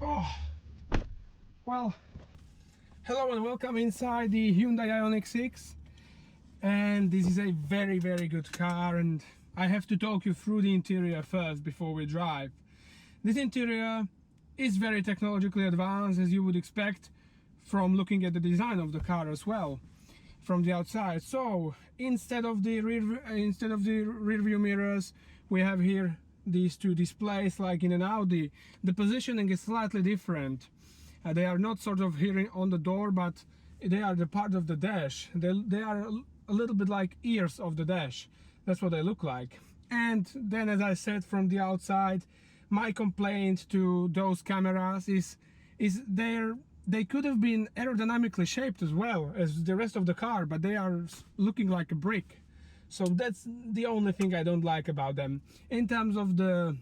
Oh, well, hello and welcome inside the Hyundai Ioniq6. And this is a very good car, and I have to talk you through the interior first before we drive. This interior is very technologically advanced, as you would expect from looking at the design of the car as well from the outside. So instead of the rear view mirrors, we have here these two displays like in an Audi. The positioning is slightly different. They are not sort of here on the door, but they are the part of the dash. They are a little bit like ears of the dash. That's what they look like. And then, as I said, from the outside, my complaint to those cameras is they could have been aerodynamically shaped as well as the rest of the car, but they are looking like a brick. So that's the only thing I don't like about them. In terms of the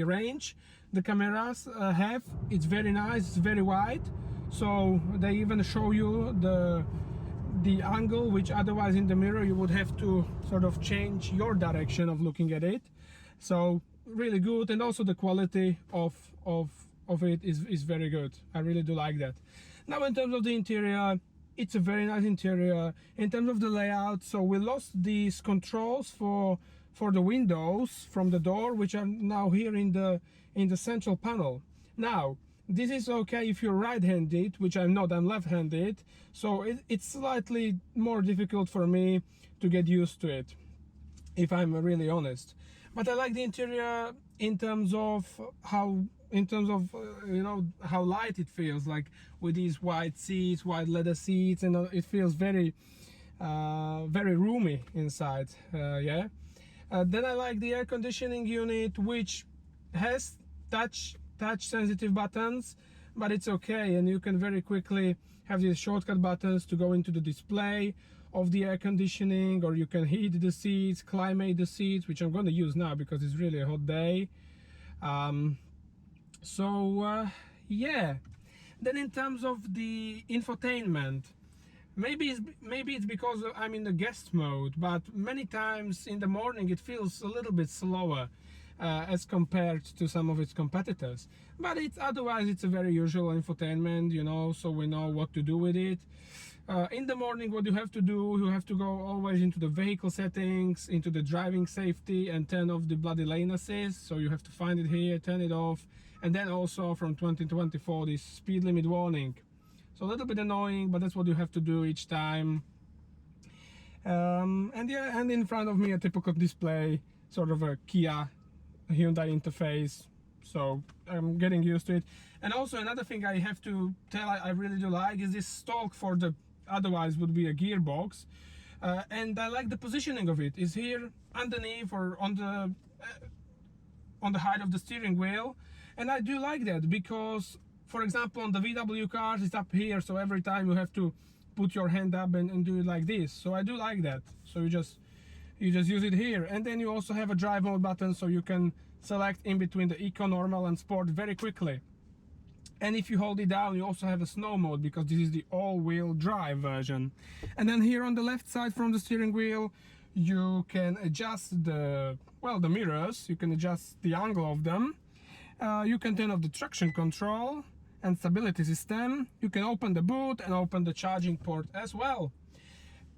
range the cameras have, it's very nice, it's very wide. So they even show you the angle, which otherwise in the mirror you would have to sort of change your direction of looking at it. So really good, and also the quality of it is very good. I really do like that. Now, in terms of the interior, it's a very nice interior. In terms of the layout, so we lost these controls for the windows from the door, which are now here in the central panel. Now, this is okay if you're right-handed, which I'm not, I'm left-handed, so it's slightly more difficult for me to get used to it, if I'm really honest. But I like the interior in terms of how you know, how light it feels, like with these white seats, white leather seats, and it feels very roomy inside. Yeah. Then I like the air conditioning unit, which has touch sensitive buttons, but it's okay, and you can very quickly have these shortcut buttons to go into the display of the air conditioning, or you can heat the seats, climate the seats, which I'm going to use now because it's really a hot day. Yeah. Then in terms of the infotainment, maybe it's because I'm in the guest mode, but many times in the morning it feels a little bit slower as compared to some of its competitors. But otherwise it's a very usual infotainment, you know, so we know what to do with it. In the morning, what you have to do, you have to go always into the vehicle settings, into the driving safety, and turn off the bloody lane assist. So you have to find it here, turn it off, and then also from 2024 this speed limit warning. So a little bit annoying, but that's what you have to do each time. And yeah, and in front of me a typical display, sort of a Kia Hyundai interface. So I'm getting used to it. And also another thing I have to tell I really do like is this stalk for the otherwise would be a gearbox, and I like the positioning of it. Is here underneath or on the height of the steering wheel, and I do like that because, for example, on the VW cars it's up here, so every time you have to put your hand up and do it like this. So I do like that. So you just use it here, and then you also have a drive mode button, so you can select in between the eco, normal and sport very quickly. And if you hold it down, you also have a snow mode, because this is the all-wheel drive version. And then here on the left side from the steering wheel, you can adjust the mirrors. You can adjust the angle of them. You can turn off the traction control and stability system. You can open the boot and open the charging port as well.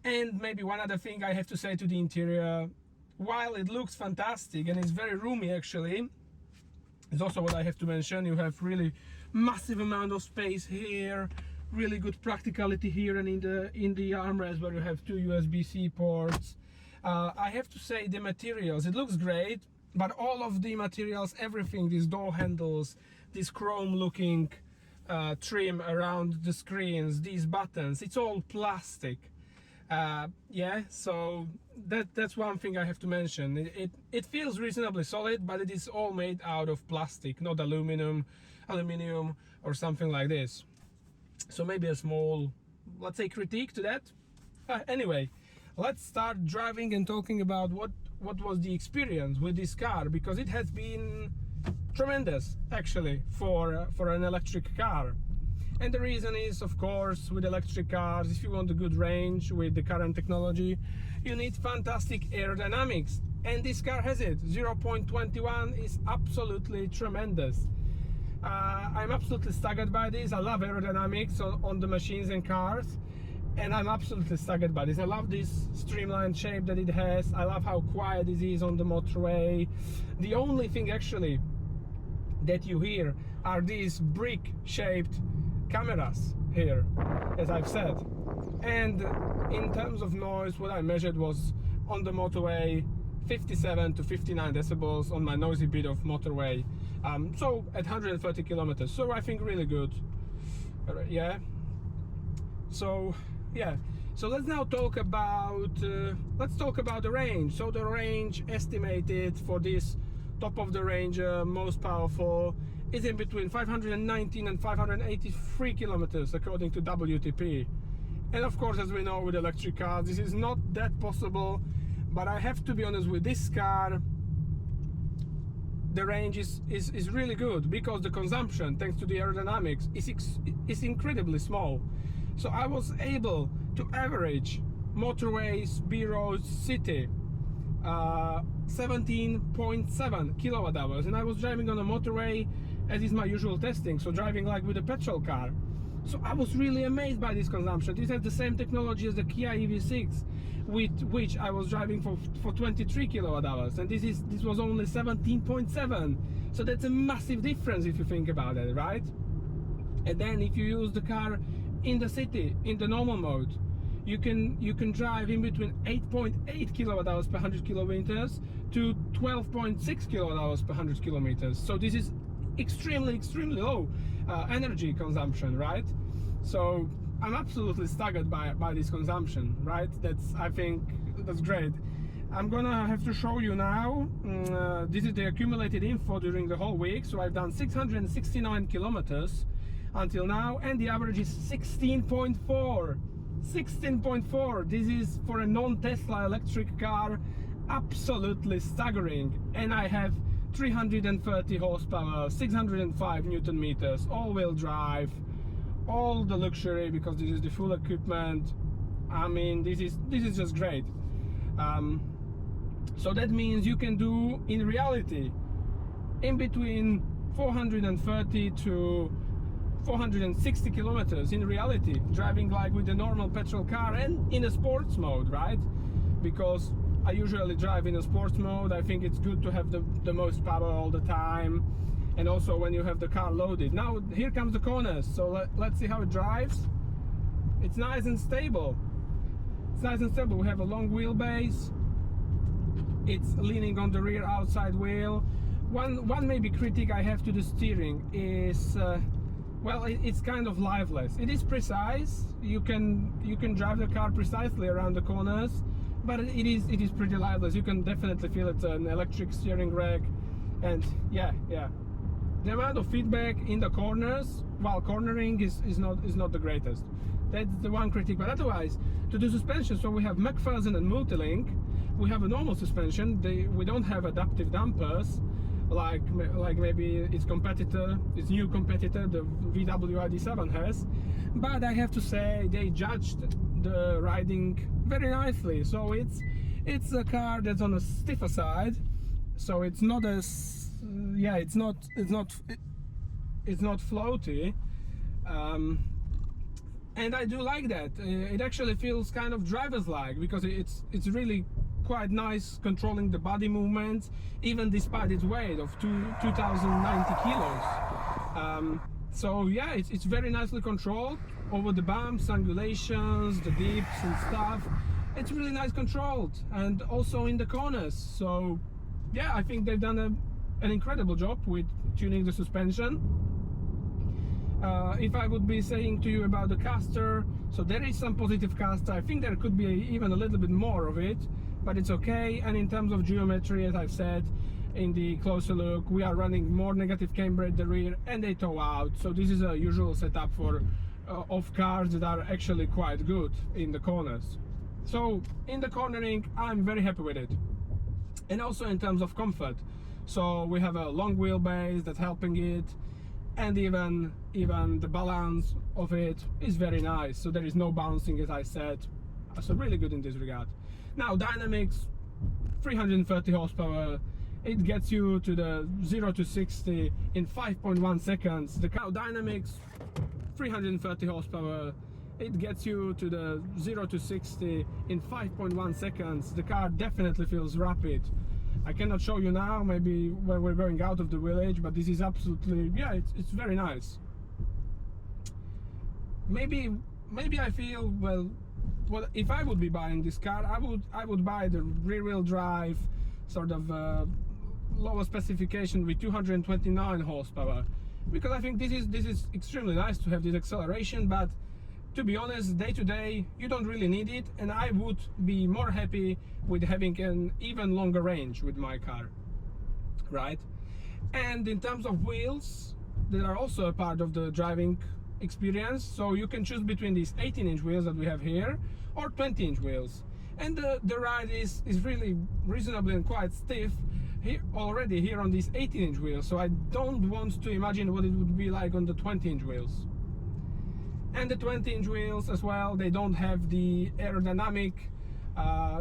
And maybe one other thing I have to say to the interior, while it looks fantastic and it's very roomy actually, it's also what I have to mention, you have really massive amount of space here, really good practicality here, and in the armrest where you have two USB-C ports. I have to say the materials, it looks great, but all of the materials, everything, these door handles, this chrome looking trim around the screens, these buttons, it's all plastic. Yeah, so that's one thing I have to mention. It feels reasonably solid, but it is all made out of plastic, not aluminum or something like this. So maybe a small, let's say, critique to that. Anyway, let's start driving and talking about what was the experience with this car, because it has been tremendous actually for an electric car. And the reason is, of course, with electric cars, if you want a good range with the current technology, you need fantastic aerodynamics. And this car has it. 0.21 is absolutely tremendous. I'm absolutely staggered by this. I love aerodynamics on the machines and cars, and I'm absolutely staggered by this. I love this streamlined shape that it has. I love how quiet it is on the motorway. The only thing actually that you hear are these brick shaped cameras here, as I've said. And in terms of noise, what I measured was on the motorway 57 to 59 decibels on my noisy bit of motorway, so at 130 kilometers, so I think really good. Yeah, so yeah, so let's now talk about the range. So the range estimated for this top of the range most powerful is in between 519 and 583 kilometers according to WTP. And of course, as we know, with electric cars this is not that possible, but I have to be honest, with this car the range is really good, because the consumption, thanks to the aerodynamics, is incredibly small. So I was able to average motorways, B roads, city 17.7 kilowatt hours, and I was driving on a motorway as is my usual testing, so driving like with a petrol car. So I was really amazed by this consumption. This has the same technology as the Kia EV6, with which I was driving for 23 kilowatt hours, and this was only 17.7. So that's a massive difference if you think about it, right? And then if you use the car in the city in the normal mode, you can drive in between 8.8 kilowatt hours per 100 kilometers to 12.6 kilowatt hours per 100 kilometers. So this is extremely low energy consumption, right? So I'm absolutely staggered by this consumption, right? I think that's great. I'm gonna have to show you now. This is the accumulated info during the whole week. So I've done 669 kilometers until now, and the average is 16.4. 16.4. This is, for a non-Tesla electric car, absolutely staggering. And I have 330 horsepower, 605 Newton meters, all-wheel drive, all the luxury, because this is the full equipment. I mean, this is just great. So that means you can do, in reality, in between 430 to 460 kilometers in reality, driving like with a normal petrol car and in a sports mode, right? Because I usually drive in a sports mode. I think it's good to have the most power all the time, and also when you have the car loaded. Now here comes the corners, so let's see how it drives. It's nice and stable. It's nice and stable. We have a long wheelbase. It's leaning on the rear outside wheel. One maybe critique I have to the steering is well, it's kind of lifeless. It is precise. You can drive the car precisely around the corners, but it is pretty lifeless. You can definitely feel it's an electric steering rack, and yeah. The amount of feedback in the corners while cornering is not the greatest. That's the one critique. But otherwise, to the suspension, so we have McPherson and Multilink. We have a normal suspension. We don't have adaptive dampers like maybe its new competitor, the VW ID.7 has. But I have to say, they judged the riding very nicely. So it's a car that's on a stiffer side, so it's not as it's not floaty, and I do like that. It actually feels kind of driver's-like, because it's really quite nice controlling the body movements, even despite its weight of 2090 kilos. So yeah, it's very nicely controlled over the bumps, angulations, the dips and stuff. It's really nice controlled, and also in the corners. So yeah, I think they've done an incredible job with tuning the suspension. If I would be saying to you about the caster, so there is some positive caster. I think there could be even a little bit more of it, but it's okay. And in terms of geometry, as I've said in the closer look, we are running more negative camber at the rear, and they tow out. So this is a usual setup for of cars that are actually quite good in the corners. So in the cornering, I'm very happy with it. And also in terms of comfort, so we have a long wheelbase that's helping it, and even the balance of it is very nice. So there is no bouncing, as I said. So really good in this regard. Now dynamics, 330 horsepower, It gets you to the 0 to 60 in 5.1 seconds. The Aerodynamics 330 horsepower. It gets you to the 0 to 60 in 5.1 seconds. The car definitely feels rapid. I cannot show you now, maybe when we're going out of the village, but this is absolutely, yeah, it's very nice. Maybe I feel, well, if I would be buying this car, I would buy the rear-wheel drive, sort of lower specification with 229 horsepower, because I think this is extremely nice to have this acceleration, but to be honest, day to day you don't really need it, and I would be more happy with having an even longer range with my car, right? And in terms of wheels, they are also a part of the driving experience, so you can choose between these 18-inch wheels that we have here or 20-inch wheels, and the ride is really reasonably and quite stiff already here on these 18-inch wheels, so I don't want to imagine what it would be like on the 20-inch wheels. And the 20-inch wheels as well, they don't have the aerodynamic,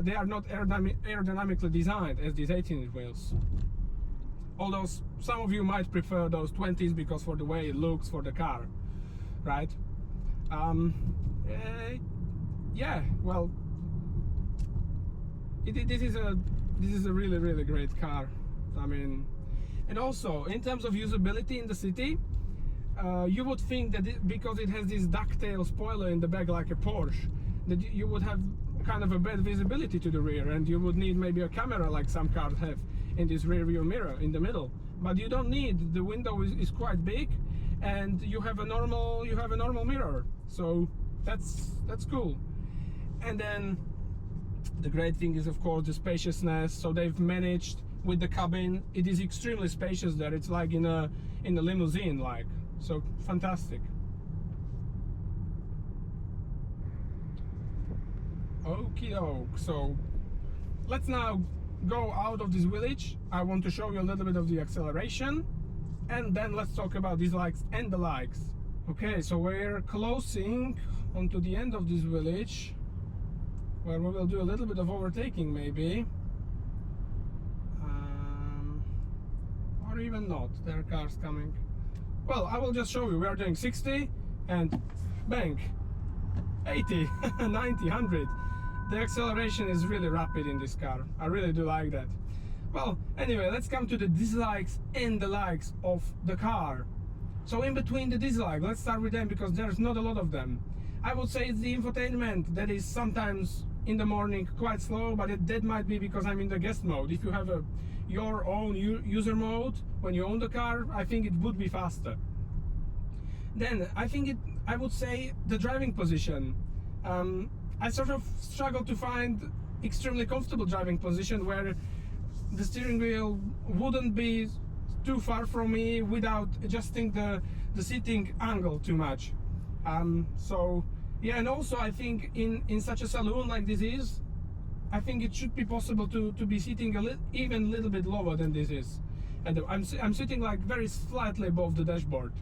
they are not aerodynamically designed as these 18-inch wheels. Although some of you might prefer those 20s because for the way it looks for the car, right? Yeah, well, this is a really great car. I mean, and also in terms of usability in the city, you would think that because it has this ducktail spoiler in the back like a Porsche, that you would have kind of a bad visibility to the rear, and you would need maybe a camera like some cars have in this rear view mirror in the middle. But you don't need. The window is quite big, and you have a normal mirror, so that's cool. And then the great thing is, of course, the spaciousness. So they've managed with the cabin. It is extremely spacious there. It's like in a limousine, like. So fantastic. Okie doke. So let's now go out of this village. I want to show you a little bit of the acceleration, and then let's talk about dislikes and the likes. Okay, so we're closing onto the end of this village, where we will do a little bit of overtaking maybe, or even not. There are cars coming. Well, I will just show you. We are doing 60 and bang, 80, 90, 100. The acceleration is really rapid in this car. I really do like that. Well, anyway, let's come to the dislikes and the likes of the car. So in between the dislikes, let's start with them because there's not a lot of them. I would say it's the infotainment that is sometimes in the morning quite slow, but that might be because I'm in the guest mode. If you have your own user mode when you own the car, I think it would be faster. Then I would say the driving position. I sort of struggle to find extremely comfortable driving position where the steering wheel wouldn't be too far from me without adjusting the seating angle too much. So yeah, and also I think in such a saloon like this is, I think it should be possible to be sitting even a little bit lower than this is. And I'm sitting like very slightly above the dashboard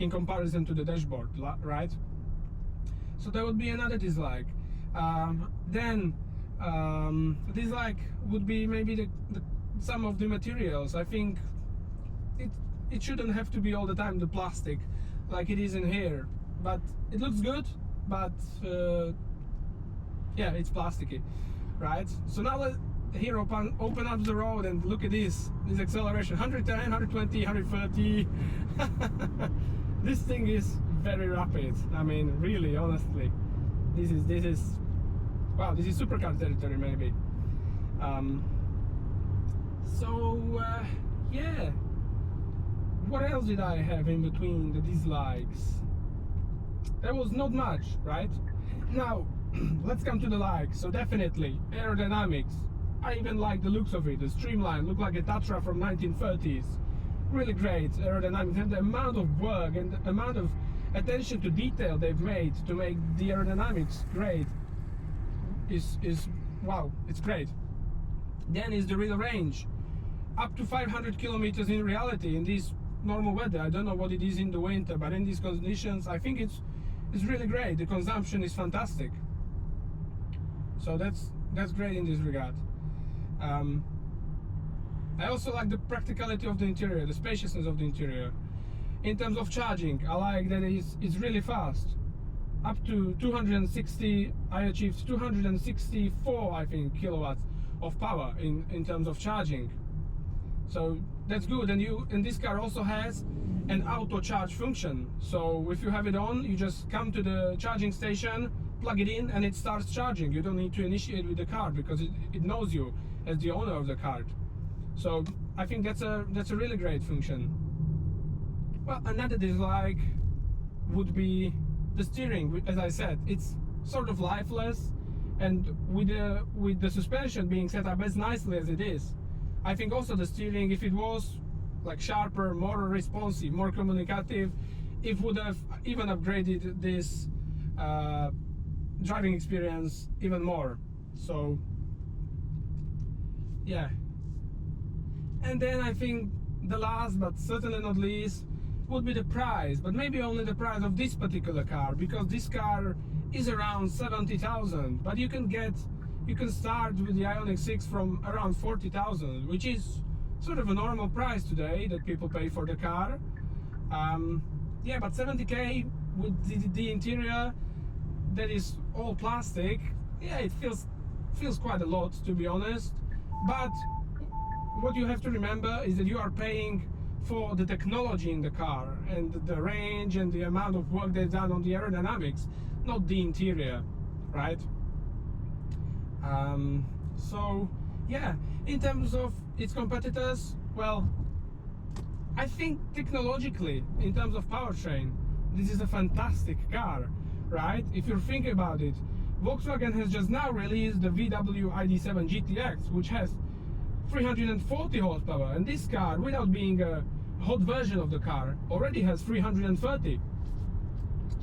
in comparison to the dashboard, right? So that would be another dislike. Then dislike would be maybe some of the materials. I think it shouldn't have to be all the time the plastic like it is in here, but it looks good, but yeah, it's plasticky, right? So now let's here open up the road and look at this acceleration, 110, 120, 130. This thing is very rapid. I mean, really, honestly, this is wow, this is supercar territory maybe. Yeah, what else did I have in between the dislikes? There was not much, right? Now let's come to the likes. So definitely aerodynamics. I even like the looks of it. The streamline look like a Tatra from 1930s. Really great aerodynamics, and the amount of work and the amount of attention to detail they've made to make the aerodynamics great is wow, it's great. Then is the real range, up to 500 kilometers in reality in this normal weather. I don't know what it is in the winter, but in these conditions I think it's really great. The consumption is fantastic, so that's great in this regard. I also like the practicality of the interior, the spaciousness of the interior. In terms of charging, I like that it's really fast. Up to 260, I achieved 264, I think, kilowatts of power in terms of charging. So that's good. And this car also has an auto charge function. So if you have it on, you just come to the charging station, plug it in, and it starts charging. You don't need to initiate with the car because it knows you as the owner of the car. So I think that's a really great function. Well, another dislike would be the steering. As I said, it's sort of lifeless, and with the suspension being set up as nicely as it is, I think also the steering, if it was like sharper, more responsive, more communicative, it would have even upgraded this driving experience even more. So yeah. And then I think the last but certainly not least would be the price, but maybe only the price of this particular car, because this car is around 70,000, but you can start with the Ioniq 6 from around 40,000, which is sort of a normal price today that people pay for the car. Yeah, but 70k with the interior that is all plastic, yeah, it feels quite a lot, to be honest. But what you have to remember is that you are paying for the technology in the car and the range and the amount of work they've done on the aerodynamics, not the interior, right? So yeah, in terms of its competitors, well, I think technologically, in terms of powertrain, this is a fantastic car, right? If you're thinking about it, Volkswagen has just now released the VW ID.7 GTX, which has 340 horsepower, and this car, without being a hot version of the car, already has 330.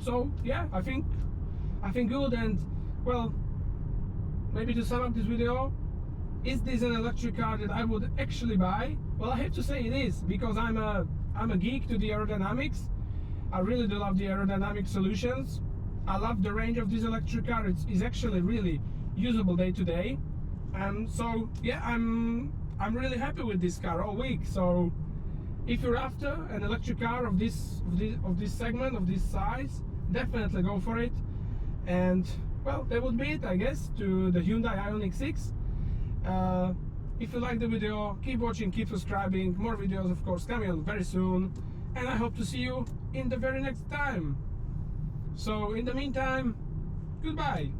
So yeah, I think good. And well, maybe to sum up this video, is this an electric car that I would actually buy? Well, I have to say it is, because I'm a geek to the aerodynamics. I really do love the aerodynamic solutions. I love the range of this electric car. It's actually really usable day to day. So yeah, I'm really happy with this car all week. So if you're after an electric car of this segment, of this size, definitely go for it. And well, that would be it, I guess, to the Hyundai Ioniq 6. If you like the video, keep watching, keep subscribing. More videos, of course, coming on very soon, and I hope to see you in the very next time. So in the meantime, goodbye.